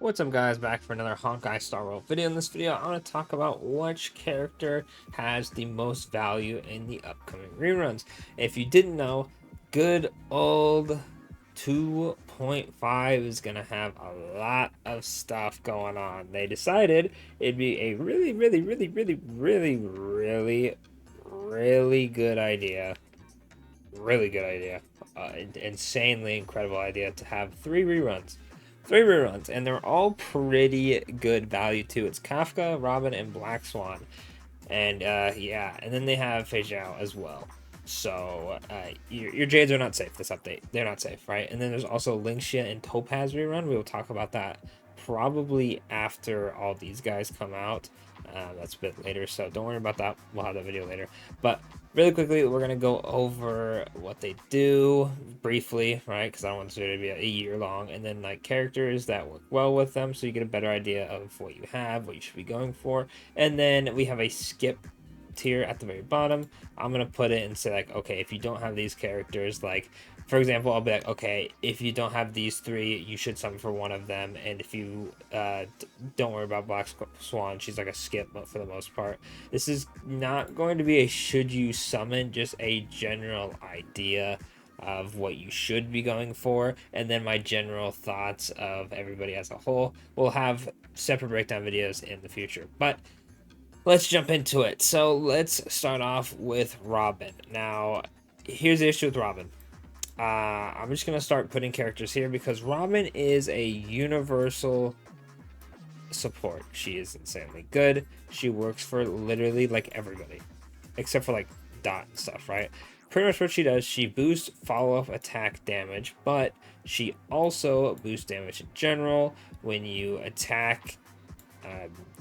What's up guys, back for another Honkai Star World video. In this video, I want to talk about which character has the most value in the upcoming reruns. If you didn't know, good old 2.5 is going to have a lot of stuff going on. They decided it'd be a really good idea. Really good idea. Insanely incredible idea to have three reruns, and they're all pretty good value too. It's Kafka, Robin, and Black Swan, and yeah, and then they have Fischl as well. So your Jades are not safe this update. They're not safe, right? And then there's also Linxia and Topaz rerun. We will talk about that probably after all these guys come out. That's a bit later, so don't worry about that. We'll have that video later. But really quickly, we're gonna go over what they do briefly, right? Because I don't want it to be a year long, and then like characters that work well with them, so you get a better idea of what you have, what you should be going for, and then we have a skip tier at the very bottom. I'm gonna put it and say like, okay, if you don't have these characters, like for example, I'll be like, okay, if you don't have these three, you should summon for one of them, and if you don't worry about Black Swan, she's like a skip, but for the most part, this is not going to be a should you summon, just a general idea of what you should be going for, and then my general thoughts of everybody as a whole. We'll have separate breakdown videos in the future, but let's jump into it. So let's start off with Robin. Now, here's the issue with Robin. I'm just going to start putting characters here because Robin is a universal support. She is insanely good. She works for literally like everybody, except for like Dot and stuff, right? Pretty much what she does, she boosts follow-up attack damage, but she also boosts damage in general. When you attack,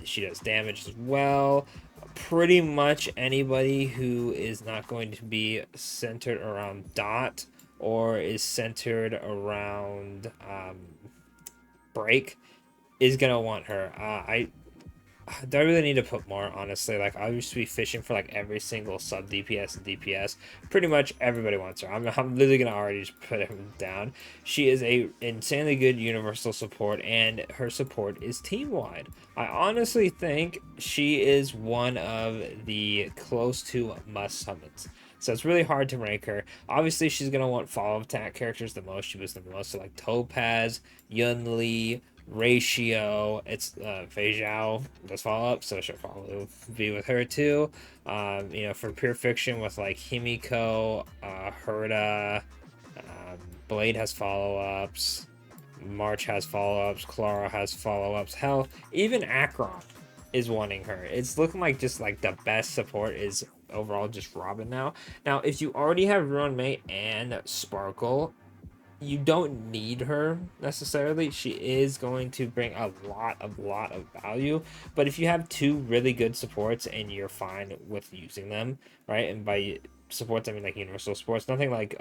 she does damage as well. Pretty much anybody who is not going to be centered around Dot or is centered around Break is gonna want her. I do really need to put more, honestly. Like, I used to be fishing for like every single sub DPS and DPS. Pretty much everybody wants her. I'm literally gonna already just put him down. She is a insanely good universal support, and her support is team wide. I honestly think she is one of the close to must summons. So it's really hard to rank her. Obviously, she's gonna want follow attack characters the most. She was the most, so like Topaz, Yunli, Ratio. It's Fei Zhao does follow up, so she'll probably be with her too. You know, for pure fiction with like Himiko, Herda, Blade has follow-ups, March has follow-ups, Clara has follow-ups. Hell, even Akron is wanting her. It's looking like just like the best support is overall just Robin now. Now, if you already have Ruin Mate and Sparkle, you don't need her necessarily. She is going to bring a lot of value, but if you have two really good supports and you're fine with using them, right? And by supports I mean like universal supports, nothing like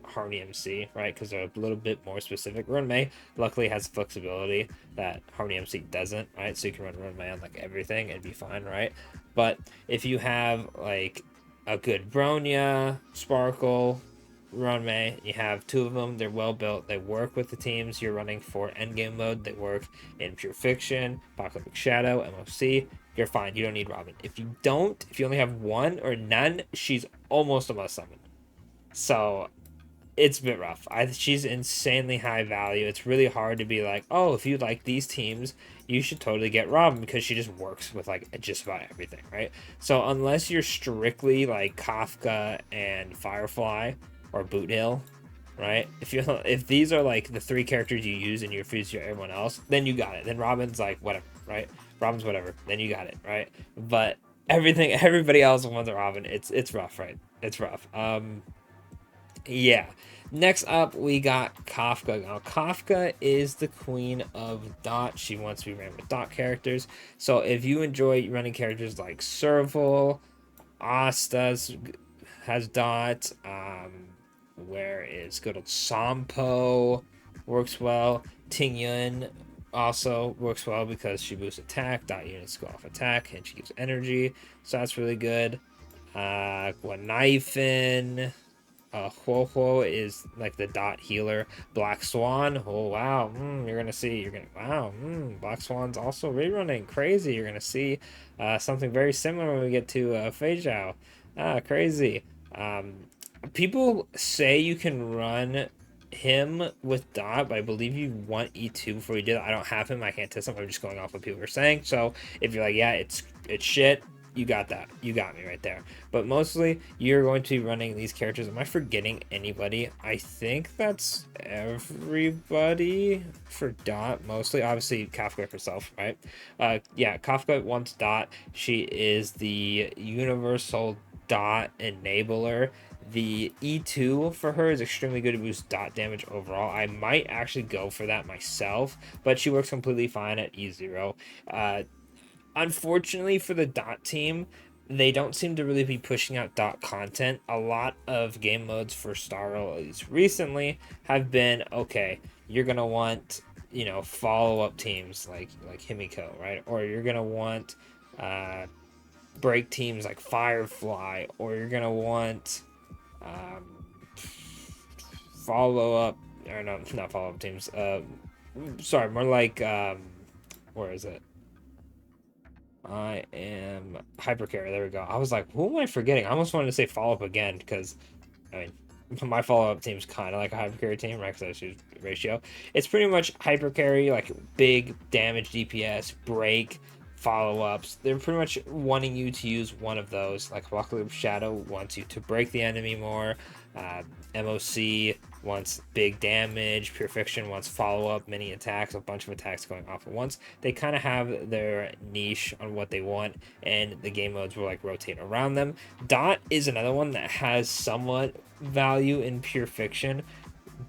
Harmony MC, right? Because they're a little bit more specific. Run May luckily has flexibility that Harmony MC doesn't, right? So you can run May on like everything and be fine, right? But if you have like a good Bronya, Sparkle, Run May, you have two of them. They're well built. They work with the teams you're running for endgame mode. They work in Pure Fiction, Apocalyptic Shadow, MOC. You're fine. You don't need Robin. If you only have one or none, she's almost a must summon. So it's a bit rough. She's insanely high value. It's really hard to be like, oh, if you like these teams, you should totally get Robin because she just works with like just about everything, right? So unless you're strictly like Kafka and Firefly or Boot Hill, right? If these are like the three characters you use and you refuse to everyone else, then you got it. Then Robin's like whatever, right? Robin's whatever. Then you got it, right? But everybody else wants a Robin. It's rough, right? It's rough. Yeah. Next up, we got Kafka. Now, Kafka is the queen of Dot. She wants to be ran with Dot characters. So if you enjoy running characters like Serval, Asta has Dot. Where is good old Sampo works well. Ting Yun also works well because she boosts attack. Dot units go off attack and she gives energy. So that's really good. Guanifin. Ho is like the dot healer. Black Swan, oh wow, you're gonna see, wow, Black Swan's also rerunning, crazy. You're gonna see something very similar when we get to Feijao. Crazy. Um, People say you can run him with dot, but I believe you want E2 before you do that. I don't have him, I can't test him. I'm just going off what people are saying. So if you're like, yeah, it's shit, you got that. You got me right there. But mostly, you're going to be running these characters. Am I forgetting anybody? I think that's everybody for Dot, mostly. Obviously, Kafka herself, right? Yeah, Kafka wants Dot. She is the universal Dot enabler. The E2 for her is extremely good to boost dot damage overall. I might actually go for that myself, but she works completely fine at E0. Unfortunately for the dot team, they don't seem to really be pushing out dot content. A lot of game modes for Starro, at least recently, have been okay. You're gonna want, follow-up teams like Himiko, right? Or you're gonna want break teams like Firefly, or you're gonna want follow up, or no, not follow up teams. Sorry, more like where is it? I am Hypercarry. There we go. I was like, who am I forgetting? I almost wanted to say follow up again because, I mean, my follow up team's kind of like a Hypercarry team, right? Because I choose ratio. It's pretty much Hypercarry, like big damage DPS, break, follow ups. They're pretty much wanting you to use one of those. Like Apocalypse Shadow wants you to break the enemy more. MOC wants big damage. Pure Fiction wants follow up, mini attacks, a bunch of attacks going off at once. They kind of have their niche on what they want, and the game modes will like rotate around them. Dot is another one that has somewhat value in Pure Fiction,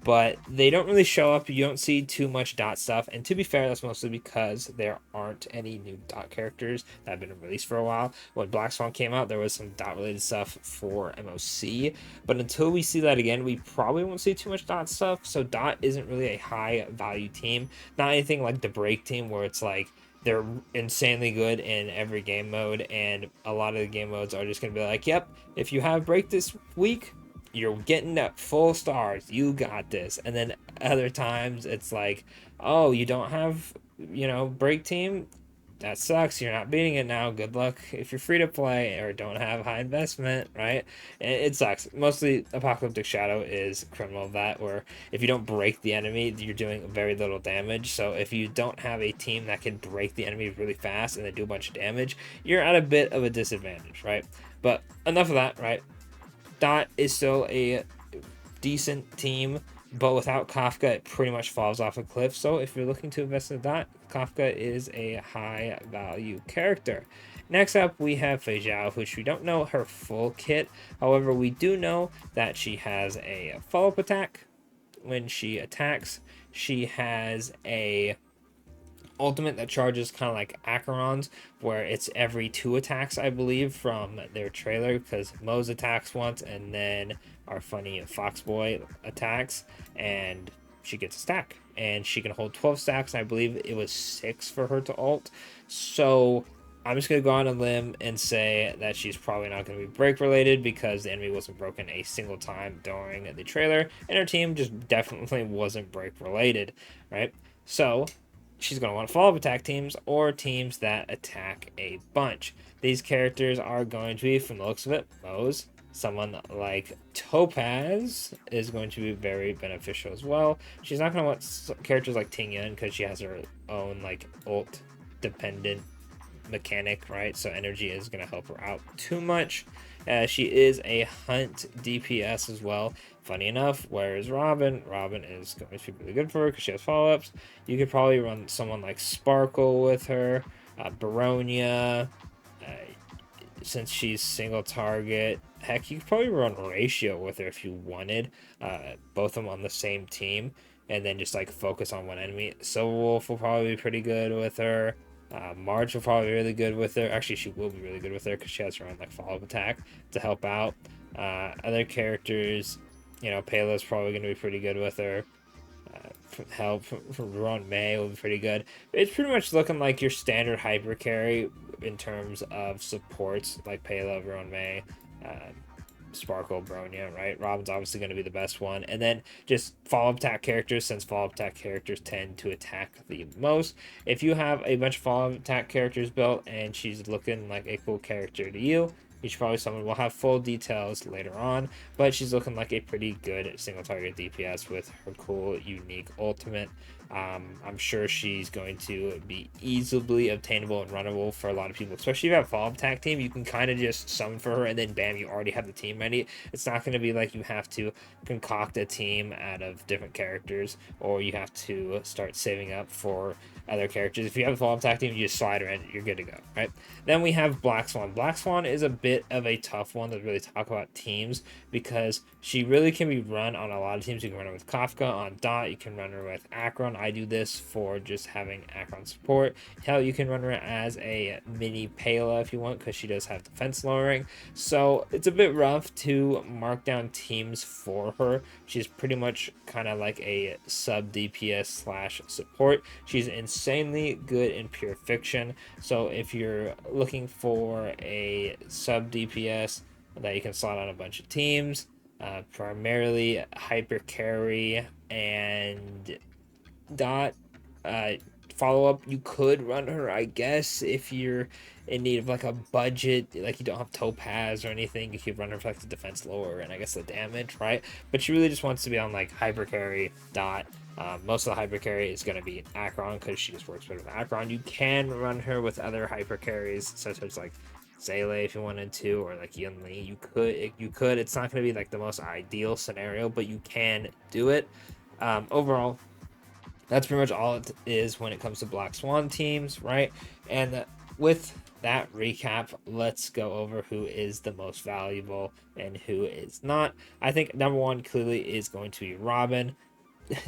but they don't really show up. You don't see too much dot stuff, and to be fair, that's mostly because there aren't any new dot characters that have been released for a while. When Black Swan came out, there was some dot related stuff for MOC, but until we see that again, we probably won't see too much dot stuff. So dot isn't really a high value team, not anything like the break team where it's like they're insanely good in every game mode, and a lot of the game modes are just going to be like, yep, if you have break this week, you're getting up full stars, you got this. And then other times it's like, oh, you don't have, break team, that sucks, you're not beating it now, good luck if you're free to play or don't have high investment, right? It sucks. Mostly Apocalyptic Shadow is criminal of that, where if you don't break the enemy, you're doing very little damage. So if you don't have a team that can break the enemy really fast and they do a bunch of damage, you're at a bit of a disadvantage, right? But enough of that, right? Dot is still a decent team, but without Kafka, it pretty much falls off a cliff. So if you're looking to invest in Dot, Kafka is a high value character. Next up, we have Feijao, which we don't know her full kit. However, we do know that she has a follow-up attack. When she attacks, she has a ultimate that charges kind of like Acheron's, where it's every 2 attacks, I believe, from their trailer, because Moe's attacks once, and then our funny Foxboy attacks, and she gets a stack. And she can hold 12 stacks, and I believe it was 6 for her to ult. So I'm just going to go on a limb and say that she's probably not going to be break related, because the enemy wasn't broken a single time during the trailer, and her team just definitely wasn't break related, right? So she's going to want follow-up attack teams or teams that attack a bunch. These characters are going to be, from the looks of it, Moe's. Someone like Topaz is going to be very beneficial as well. She's not going to want characters like Ting Yun because she has her own like ult dependent mechanic, right? So energy is going to help her out too much. She is a hunt DPS as well. Funny enough, whereas Robin is going to be really good for her because she has follow-ups. You could probably run someone like Sparkle with her, Baronia, since she's single target. Heck, you could probably run Ratio with her if you wanted, both of them on the same team, and then just like focus on one enemy. Silver Wolf will probably be pretty good with her. Marge will probably be really good with her. Actually, she will be really good with her because she has her own like follow-up attack to help out. Other characters, Payla's probably going to be pretty good with her. Help from Ron May will be pretty good. It's pretty much looking like your standard hyper carry in terms of supports, like Payla, Ron May, Sparkle, Bronya, right? Robin's obviously going to be the best one. And then just follow-up attack characters, since follow-up attack characters tend to attack the most. If you have a bunch of follow-up attack characters built and she's looking like a cool character to you, you should probably summon. We'll have full details later on, but she's looking like a pretty good single target DPS with her cool, unique ultimate. I'm sure she's going to be easily obtainable and runnable for a lot of people, especially if you have a follow-up attack team. You can kind of just summon for her and then bam, you already have the team ready. It's not going to be like you have to concoct a team out of different characters, or you have to start saving up for other characters. If you have a follow-up attack team, you just slide her in, you're good to go, right? Then we have Black Swan. Black Swan is a bit of a tough one to really talk about teams, because she really can be run on a lot of teams. You can run her with Kafka on Dot, you can run her with Akron. I do this for just having Akron support. Hell, you can run her as a mini Pela if you want, because she does have defense lowering. So it's a bit rough to mark down teams for her. She's pretty much kind of like a sub DPS slash support. She's insanely good in pure fiction. So if you're looking for a sub DPS that you can slot on a bunch of teams, primarily hyper carry and Dot, uh, follow up, you could run her, I guess, if you're in need of like a budget, like you don't have Topaz or anything. You could run her for like the defense lower and I guess the damage, right? But she really just wants to be on like hyper carry, Dot. Most of the hyper carry is going to be Akron, because she just works better with Akron. You can run her with other hyper carries, such as like Zele if you wanted to, or like Yun Li. You could. It's not going to be like the most ideal scenario, but you can do it. Overall, that's pretty much all it is when it comes to Black Swan teams, right? And with that recap, let's go over who is the most valuable and who is not. I think number one clearly is going to be Robin.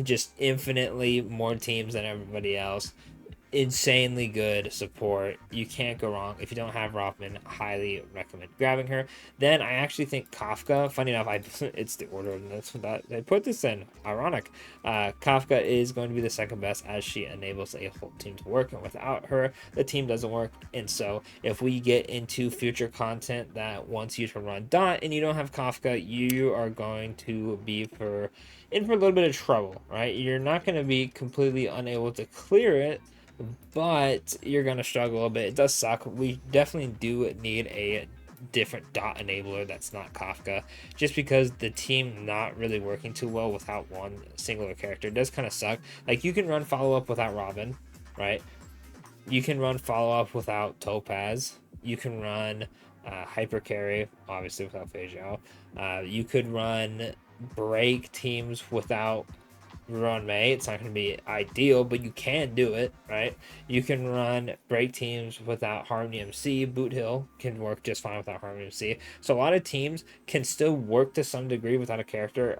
Just infinitely more teams than everybody else, insanely good support. You can't go wrong. If you don't have Rothman, highly recommend grabbing her. Then I actually think Kafka, funny enough, it's the order that I put this in, ironic. Kafka is going to be the second best, as she enables a whole team to work, and without her the team doesn't work. And so if we get into future content that wants you to run Dot and you don't have Kafka, you are going to be in for a little bit of trouble, right? You're not going to be completely unable to clear it, but you're gonna struggle a bit. It does suck. We definitely do need a different Dot enabler that's not Kafka, just because the team not really working too well without one singular character. It does kind of suck. Like, you can run follow up without Robin, right? You can run follow up without Topaz. You can run hyper carry, obviously without Fischl. You could run break teams without run May. It's not going to be ideal, but you can do it, right? You can run break teams without Harmony MC. Boot Hill can work just fine without Harmony MC. So a lot of teams can still work to some degree without a character.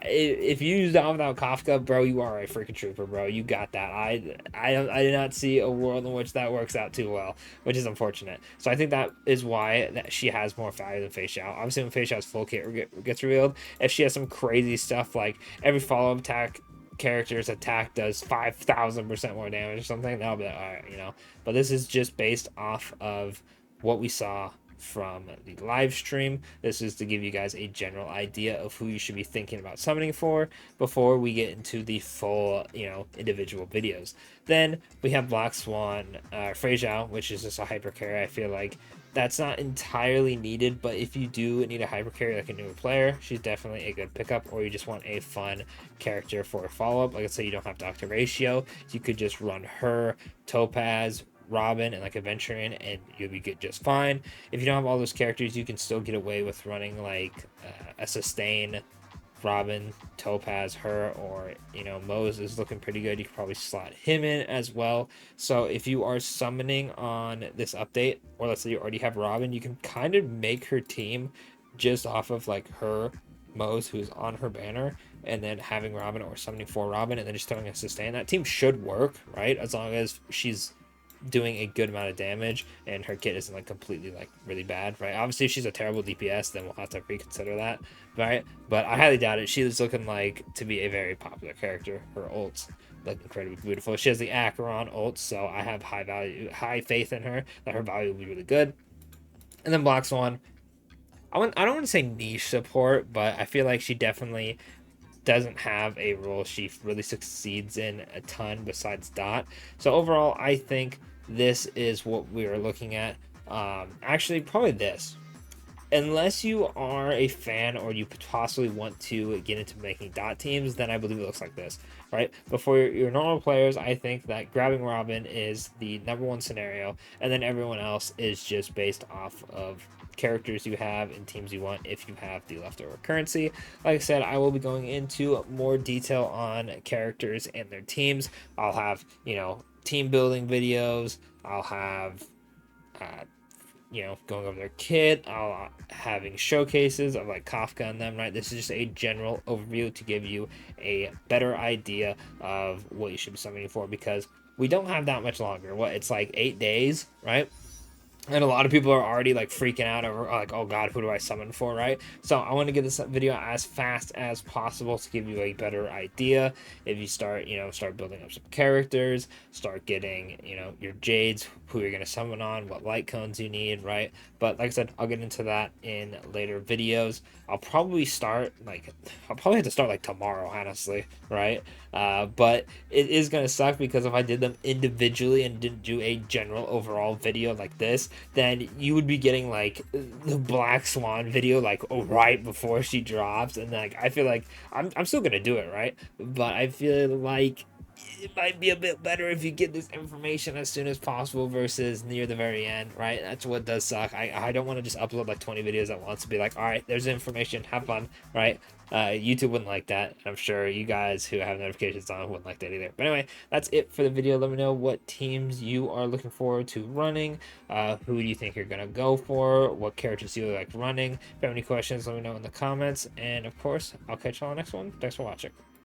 If you use that without Kafka, bro, you are a freaking trooper, bro. You got that. I did not see a world in which that works out too well, which is unfortunate. So I think that is why that she has more value than Fischl. Obviously, when Fischl's full kit gets revealed, if she has some crazy stuff like every follow-up attack character's attack does 5,000% more damage or something, that'll be like, all right, you know. But this is just based off of what we saw from the live stream. This is to give you guys a general idea of who you should be thinking about summoning for before we get into the full, you know, individual videos. Then we have Black Swan, Fischl, which is just a hyper carry. I feel like that's not entirely needed, but if you do need a hyper carry like a newer player, she's definitely a good pickup. Or you just want a fun character for a follow-up, like I say, you don't have Dr. Ratio, you could just run her, Topaz, Robin, and like a Venturing, and you'll be good just fine. If you don't have all those characters, you can still get away with running like a sustain, Robin, Topaz, her, or, you know, Mose is looking pretty good. You can probably slot him in as well. So if you are summoning on this update, or let's say you already have Robin, you can kind of make her team just off of like her, Mose, who's on her banner, and then having Robin or summoning for Robin, and then just throwing a sustain. That team should work, right? As long as she's doing a good amount of damage and her kit isn't like completely like really bad, right? Obviously, if she's a terrible DPS, then we'll have to reconsider that, right? But I highly doubt it. She is looking like to be a very popular character. Her ults look incredibly beautiful. She has the Acheron ult, so I have high faith in her that her value will be really good. And then Black Swan, I don't want to say niche support, but I feel like she definitely doesn't have a role she really succeeds in a ton besides Dot. So overall, I think this is what we are looking at. Actually, probably this. Unless you are a fan or you possibly want to get into making dot teams, then I believe it looks like this, right? But for your normal players, I think that grabbing Robin is the number one scenario, and then everyone else is just based off of characters you have and teams you want if you have the leftover currency. Like I said, I will be going into more detail on characters and their teams. I'll have, team building videos. I'll have uh, going over their kit, having showcases of like Kafka and them, right? This is just a general overview to give you a better idea of what you should be summoning for, because we don't have that much longer. It's like 8 days, right? And a lot of people are already like freaking out over like, oh god, who do I summon for, right? So I want to get this video as fast as possible to give you a better idea. If you start building up some characters, start getting your jades, who you're gonna summon on, what light cones you need, right? But like I said, I'll get into that in later videos. I'll probably have to start like tomorrow, honestly, right? But it is gonna suck, because if I did them individually and didn't do a general overall video like this, then you would be getting like the Black Swan video like right before she drops, and like I feel like I'm still gonna do it, right? But I feel like it might be a bit better if you get this information as soon as possible versus near the very end, right? That's what does suck. I don't want to just upload like 20 videos at once and be like, all right, there's information, have fun, right? YouTube wouldn't like that. I'm sure you guys who have notifications on wouldn't like that either. But anyway, that's it for the video. Let me know what teams you are looking forward to running. Who do you think you're gonna go for? What characters you like running? If you have any questions, let me know in the comments. And of course, I'll catch you on the next one. Thanks for watching.